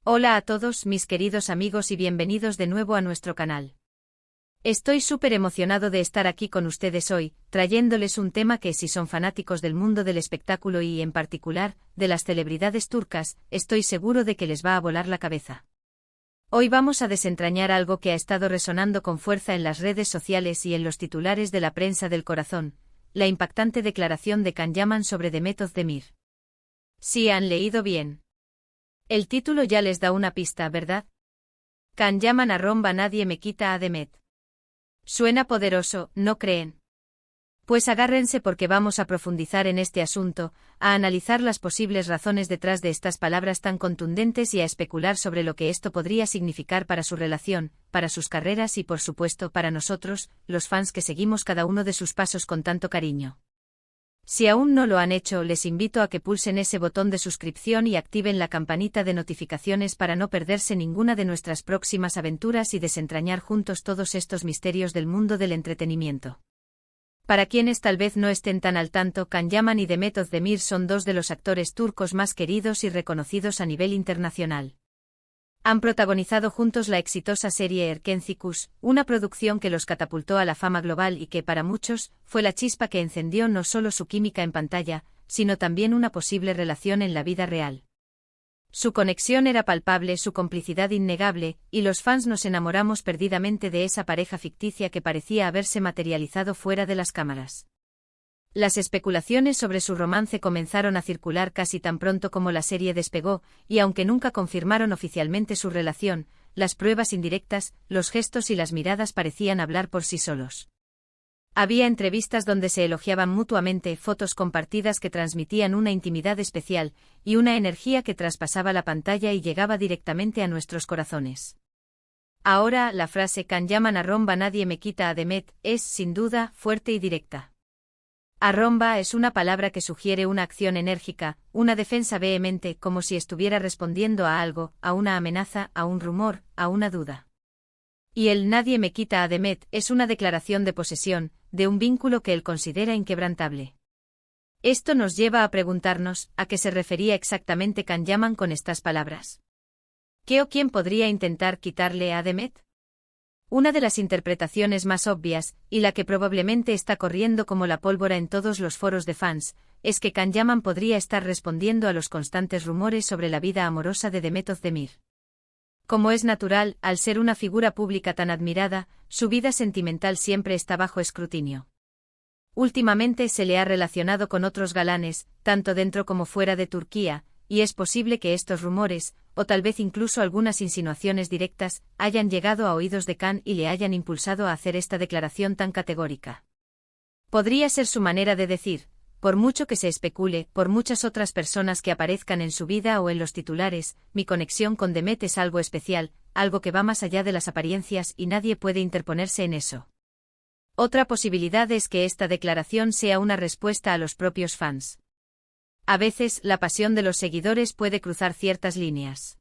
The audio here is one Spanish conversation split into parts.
Hola a todos mis queridos amigos y bienvenidos de nuevo a nuestro canal. Estoy súper emocionado de estar aquí con ustedes hoy, trayéndoles un tema que si son fanáticos del mundo del espectáculo y en particular, de las celebridades turcas, estoy seguro de que les va a volar la cabeza. Hoy vamos a desentrañar algo que ha estado resonando con fuerza en las redes sociales y en los titulares de la prensa del corazón, la impactante declaración de Can Yaman sobre Demet Özdemir. Sí han leído bien. El título ya les da una pista, ¿verdad? Can Yaman arromba nadie me quita a Demet. Suena poderoso, ¿no creen? Pues agárrense porque vamos a profundizar en este asunto, a analizar las posibles razones detrás de estas palabras tan contundentes y a especular sobre lo que esto podría significar para su relación, para sus carreras y por supuesto para nosotros, los fans que seguimos cada uno de sus pasos con tanto cariño. Si aún no lo han hecho, les invito a que pulsen ese botón de suscripción y activen la campanita de notificaciones para no perderse ninguna de nuestras próximas aventuras y desentrañar juntos todos estos misterios del mundo del entretenimiento. Para quienes tal vez no estén tan al tanto, Can Yaman y Demet Özdemir son dos de los actores turcos más queridos y reconocidos a nivel internacional. Han protagonizado juntos la exitosa serie Erkenci, una producción que los catapultó a la fama global y que, para muchos, fue la chispa que encendió no solo su química en pantalla, sino también una posible relación en la vida real. Su conexión era palpable, su complicidad innegable, y los fans nos enamoramos perdidamente de esa pareja ficticia que parecía haberse materializado fuera de las cámaras. Las especulaciones sobre su romance comenzaron a circular casi tan pronto como la serie despegó, y aunque nunca confirmaron oficialmente su relación, las pruebas indirectas, los gestos y las miradas parecían hablar por sí solos. Había entrevistas donde se elogiaban mutuamente, fotos compartidas que transmitían una intimidad especial, y una energía que traspasaba la pantalla y llegaba directamente a nuestros corazones. Ahora, la frase Can Yaman arromba nadie me quita a Demet es, sin duda, fuerte y directa. Arromba es una palabra que sugiere una acción enérgica, una defensa vehemente, como si estuviera respondiendo a algo, a una amenaza, a un rumor, a una duda. Y el nadie me quita a Demet es una declaración de posesión, de un vínculo que él considera inquebrantable. Esto nos lleva a preguntarnos, ¿a qué se refería exactamente Can Yaman con estas palabras? ¿Qué o quién podría intentar quitarle a Demet? Una de las interpretaciones más obvias, y la que probablemente está corriendo como la pólvora en todos los foros de fans, es que Can Yaman podría estar respondiendo a los constantes rumores sobre la vida amorosa de Demet Özdemir. Como es natural, al ser una figura pública tan admirada, su vida sentimental siempre está bajo escrutinio. Últimamente se le ha relacionado con otros galanes, tanto dentro como fuera de Turquía, y es posible que estos rumores, o tal vez incluso algunas insinuaciones directas, hayan llegado a oídos de Can y le hayan impulsado a hacer esta declaración tan categórica. Podría ser su manera de decir, por mucho que se especule, por muchas otras personas que aparezcan en su vida o en los titulares, mi conexión con Demet es algo especial, algo que va más allá de las apariencias y nadie puede interponerse en eso. Otra posibilidad es que esta declaración sea una respuesta a los propios fans. A veces, la pasión de los seguidores puede cruzar ciertas líneas.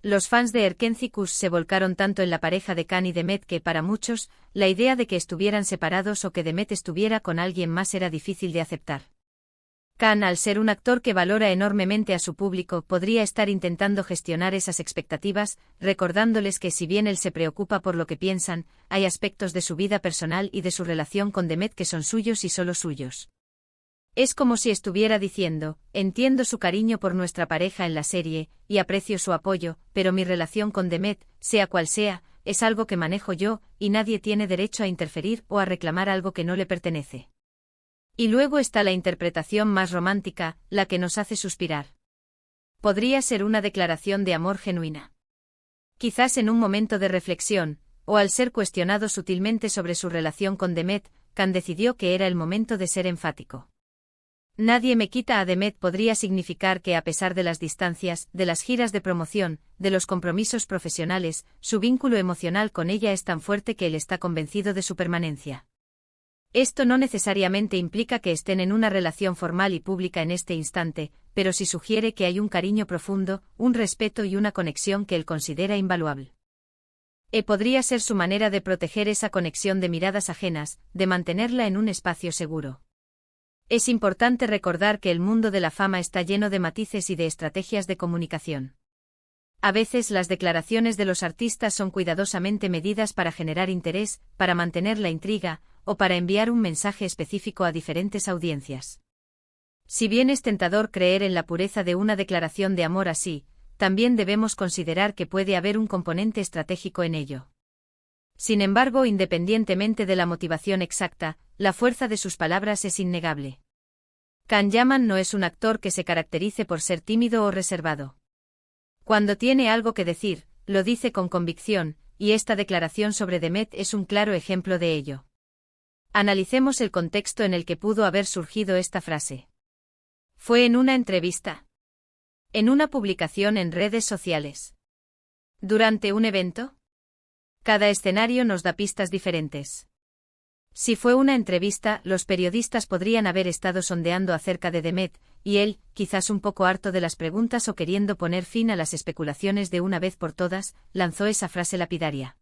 Los fans de Erkenci se volcaron tanto en la pareja de Can y Demet que, para muchos, la idea de que estuvieran separados o que Demet estuviera con alguien más era difícil de aceptar. Can, al ser un actor que valora enormemente a su público, podría estar intentando gestionar esas expectativas, recordándoles que si bien él se preocupa por lo que piensan, hay aspectos de su vida personal y de su relación con Demet que son suyos y solo suyos. Es como si estuviera diciendo, entiendo su cariño por nuestra pareja en la serie, y aprecio su apoyo, pero mi relación con Demet, sea cual sea, es algo que manejo yo, y nadie tiene derecho a interferir o a reclamar algo que no le pertenece. Y luego está la interpretación más romántica, la que nos hace suspirar. Podría ser una declaración de amor genuina. Quizás en un momento de reflexión, o al ser cuestionado sutilmente sobre su relación con Demet, Can decidió que era el momento de ser enfático. Nadie me quita a Demet podría significar que a pesar de las distancias, de las giras de promoción, de los compromisos profesionales, su vínculo emocional con ella es tan fuerte que él está convencido de su permanencia. Esto no necesariamente implica que estén en una relación formal y pública en este instante, pero sí sugiere que hay un cariño profundo, un respeto y una conexión que él considera invaluable. Podría ser su manera de proteger esa conexión de miradas ajenas, de mantenerla en un espacio seguro. Es importante recordar que el mundo de la fama está lleno de matices y de estrategias de comunicación. A veces las declaraciones de los artistas son cuidadosamente medidas para generar interés, para mantener la intriga, o para enviar un mensaje específico a diferentes audiencias. Si bien es tentador creer en la pureza de una declaración de amor así, también debemos considerar que puede haber un componente estratégico en ello. Sin embargo, independientemente de la motivación exacta, la fuerza de sus palabras es innegable. Can Yaman no es un actor que se caracterice por ser tímido o reservado. Cuando tiene algo que decir, lo dice con convicción, y esta declaración sobre Demet es un claro ejemplo de ello. Analicemos el contexto en el que pudo haber surgido esta frase. ¿Fue en una entrevista? ¿En una publicación en redes sociales? ¿Durante un evento? Cada escenario nos da pistas diferentes. Si fue una entrevista, los periodistas podrían haber estado sondeando acerca de Demet, y él, quizás un poco harto de las preguntas o queriendo poner fin a las especulaciones de una vez por todas, lanzó esa frase lapidaria.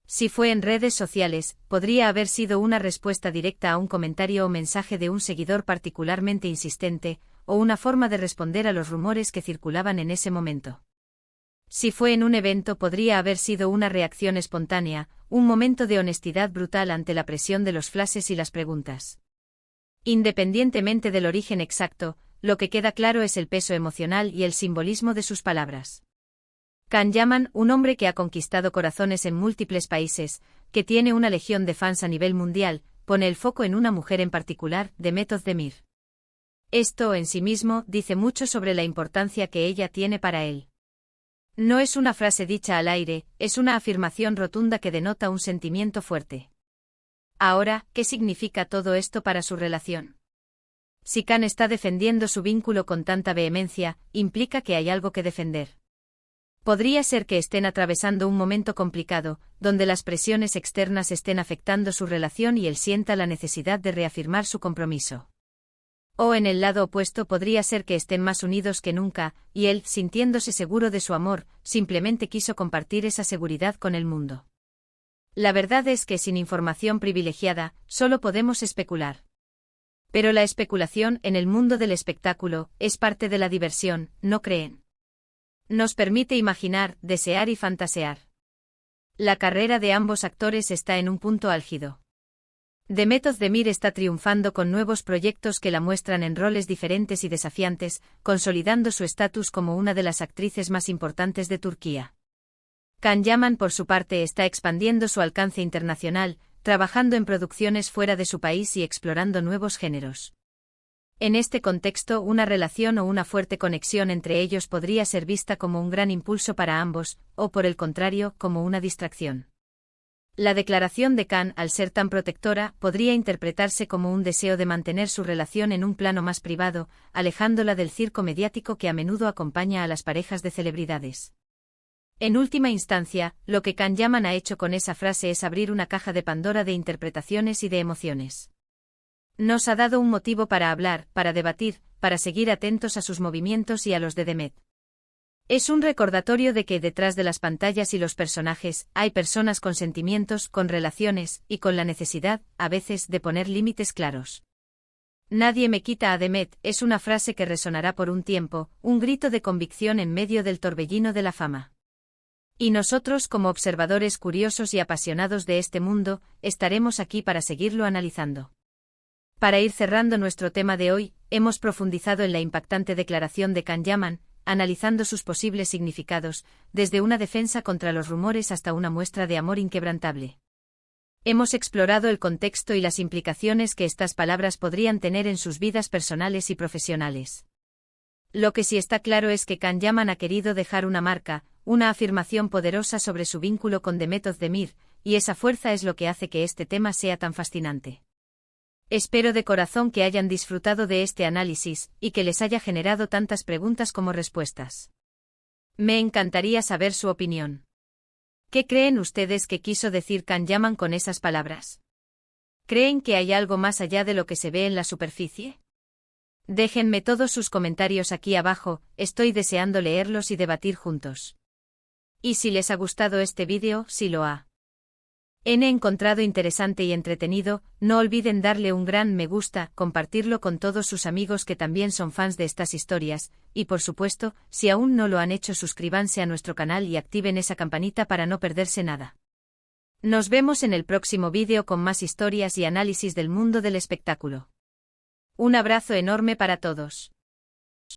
Si fue en redes sociales, podría haber sido una respuesta directa a un comentario o mensaje de un seguidor particularmente insistente, o una forma de responder a los rumores que circulaban en ese momento. Si fue en un evento, podría haber sido una reacción espontánea, un momento de honestidad brutal ante la presión de los flashes y las preguntas. Independientemente del origen exacto, lo que queda claro es el peso emocional y el simbolismo de sus palabras. Can Yaman, un hombre que ha conquistado corazones en múltiples países, que tiene una legión de fans a nivel mundial, pone el foco en una mujer en particular, Demet Özdemir. Esto, en sí mismo, dice mucho sobre la importancia que ella tiene para él. No es una frase dicha al aire, es una afirmación rotunda que denota un sentimiento fuerte. Ahora, ¿qué significa todo esto para su relación? Si Can está defendiendo su vínculo con tanta vehemencia, implica que hay algo que defender. Podría ser que estén atravesando un momento complicado, donde las presiones externas estén afectando su relación y él sienta la necesidad de reafirmar su compromiso. O en el lado opuesto podría ser que estén más unidos que nunca, y él, sintiéndose seguro de su amor, simplemente quiso compartir esa seguridad con el mundo. La verdad es que sin información privilegiada, solo podemos especular. Pero la especulación en el mundo del espectáculo es parte de la diversión, ¿no creen? Nos permite imaginar, desear y fantasear. La carrera de ambos actores está en un punto álgido. Demet Özdemir está triunfando con nuevos proyectos que la muestran en roles diferentes y desafiantes, consolidando su estatus como una de las actrices más importantes de Turquía. Can Yaman, por su parte, está expandiendo su alcance internacional, trabajando en producciones fuera de su país y explorando nuevos géneros. En este contexto, una relación o una fuerte conexión entre ellos podría ser vista como un gran impulso para ambos, o por el contrario, como una distracción. La declaración de Can, al ser tan protectora, podría interpretarse como un deseo de mantener su relación en un plano más privado, alejándola del circo mediático que a menudo acompaña a las parejas de celebridades. En última instancia, lo que Can Yaman ha hecho con esa frase es abrir una caja de Pandora de interpretaciones y de emociones. Nos ha dado un motivo para hablar, para debatir, para seguir atentos a sus movimientos y a los de Demet. Es un recordatorio de que detrás de las pantallas y los personajes, hay personas con sentimientos, con relaciones, y con la necesidad, a veces, de poner límites claros. Nadie me quita a Demet es una frase que resonará por un tiempo, un grito de convicción en medio del torbellino de la fama. Y nosotros, como observadores curiosos y apasionados de este mundo, estaremos aquí para seguirlo analizando. Para ir cerrando nuestro tema de hoy, hemos profundizado en la impactante declaración de Can Yaman, analizando sus posibles significados, desde una defensa contra los rumores hasta una muestra de amor inquebrantable. Hemos explorado el contexto y las implicaciones que estas palabras podrían tener en sus vidas personales y profesionales. Lo que sí está claro es que Can Yaman ha querido dejar una marca, una afirmación poderosa sobre su vínculo con Demet Özdemir, y esa fuerza es lo que hace que este tema sea tan fascinante. Espero de corazón que hayan disfrutado de este análisis, y que les haya generado tantas preguntas como respuestas. Me encantaría saber su opinión. ¿Qué creen ustedes que quiso decir Can Yaman con esas palabras? ¿Creen que hay algo más allá de lo que se ve en la superficie? Déjenme todos sus comentarios aquí abajo, estoy deseando leerlos y debatir juntos. Y si les ha gustado este vídeo, si lo ha He encontrado interesante y entretenido, no olviden darle un gran me gusta, compartirlo con todos sus amigos que también son fans de estas historias, y por supuesto, si aún no lo han hecho suscríbanse a nuestro canal y activen esa campanita para no perderse nada. Nos vemos en el próximo vídeo con más historias y análisis del mundo del espectáculo. Un abrazo enorme para todos.